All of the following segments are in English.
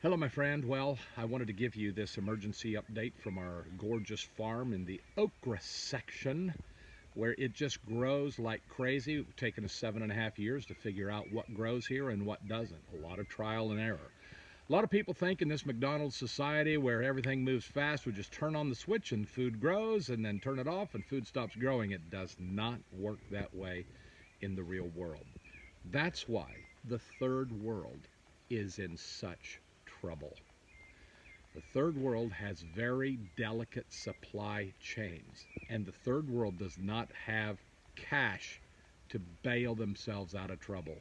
Hello, my friend. Well, I wanted to give you this emergency update from our gorgeous farm in the okra section, where it just grows like crazy. It's taken us 7.5 years to figure out what grows here and what doesn't. A lot of trial and error. A lot of people think in this McDonald's society where everything moves fast, we just turn on the switch and food grows, and then turn it off and food stops growing. It does not work that way in the real world. That's why the third world is in such trouble. The third world has very delicate supply chains, and the third world does not have cash to bail themselves out of trouble.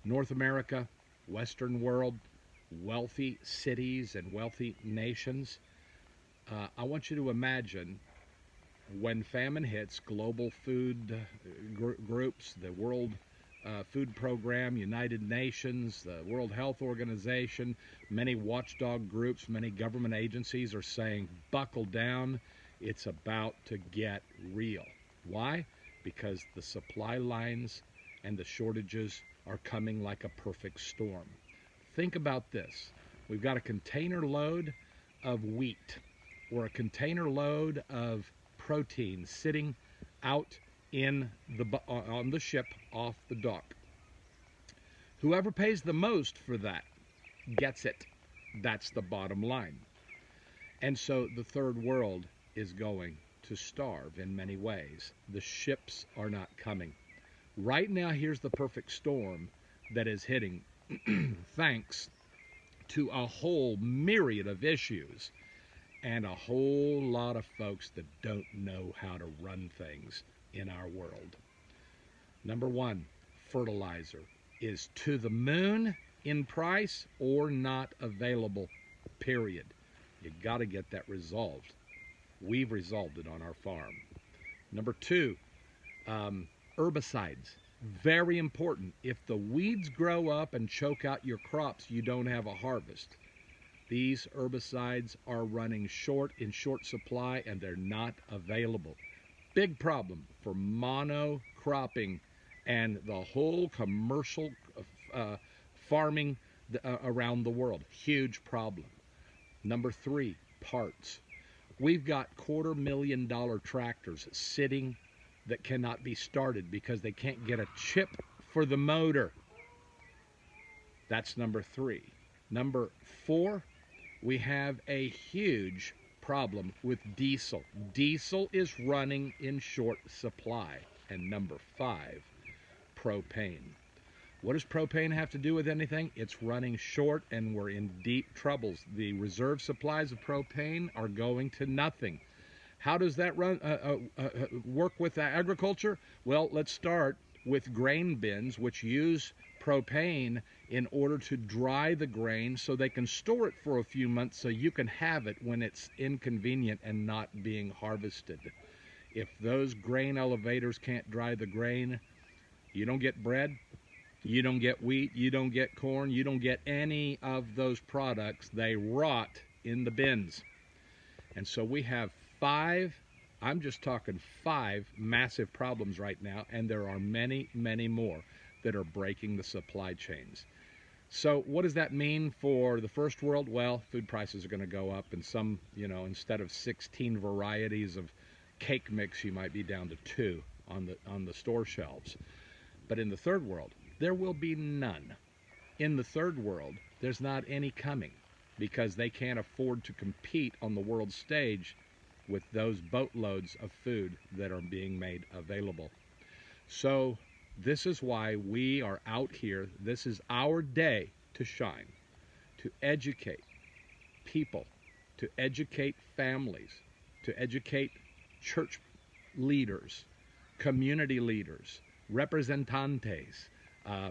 North America, Western world, wealthy cities and wealthy nations. I want you to imagine when famine hits, global food groups, the World Food Program, United Nations, the World Health Organization, many watchdog groups, many government agencies are saying, buckle down, it's about to get real. Why? Because the supply lines and the shortages are coming like a perfect storm. Think about this. We've got a container load of wheat or a container load of protein sitting out on the ship off the dock. Whoever pays the most for that gets it. That's the bottom line. And so the third world is going to starve in many ways. The ships are not coming. Right now, here's the perfect storm that is hitting thanks to a whole myriad of issues and a whole lot of folks that don't know how to run things in our world. Number one, fertilizer is to the moon in price or not available, period. You got to get that resolved. We've resolved it on our farm. Number two, herbicides. Very important. If the weeds grow up and choke out your crops, you don't have a harvest. These herbicides are running short, in short supply, and they're not available. Big problem for monocropping and the whole commercial farming around the world. Huge problem. Number three, parts. We've got $250,000 tractors sitting that cannot be started because they can't get a chip for the motor. That's number three. Number four, we have a huge problem with diesel. Diesel is running in short supply. And number five, propane. What does propane have to do with anything? It's running short and we're in deep troubles. The reserve supplies of propane are going to nothing. How does that work with agriculture? Well, let's start with grain bins, which use propane in order to dry the grain so they can store it for a few months so you can have it when it's inconvenient and not being harvested. If those grain elevators can't dry the grain, you don't get bread, you don't get wheat, you don't get corn, you don't get any of those products. They rot in the bins. And so we have I'm just talking five massive problems right now, and there are many, many more that are breaking the supply chains. So what does that mean for the first world? Well, food prices are going to go up, and some, instead of 16 varieties of cake mix, you might be down to 2 on the store shelves. But in the third world, there will be none. In the third world, there's not any coming because they can't afford to compete on the world stage with those boatloads of food that are being made available. So this is why we are out here. This is our day to shine, to educate people, to educate families, to educate church leaders, community leaders, representantes,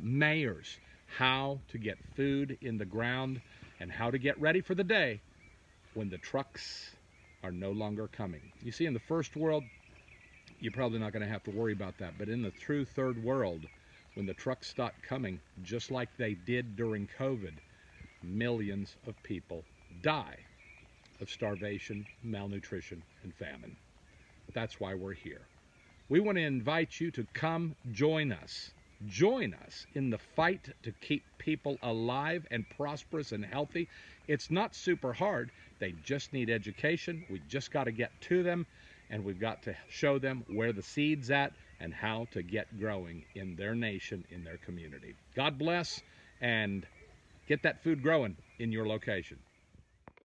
mayors, how to get food in the ground and how to get ready for the day when the trucks are no longer coming. You see, in the first world, you're probably not going to have to worry about that. But in the true third world, when the trucks stop coming, just like they did during COVID, millions of people die of starvation, malnutrition, and famine. That's why we're here. We want to invite you to come join us Join us in the fight to keep people alive and prosperous and healthy. It's not super hard. They just need education. We just got to get to them, and we've got to show them where the seed's at and how to get growing in their nation, in their community. God bless, and get that food growing in your location.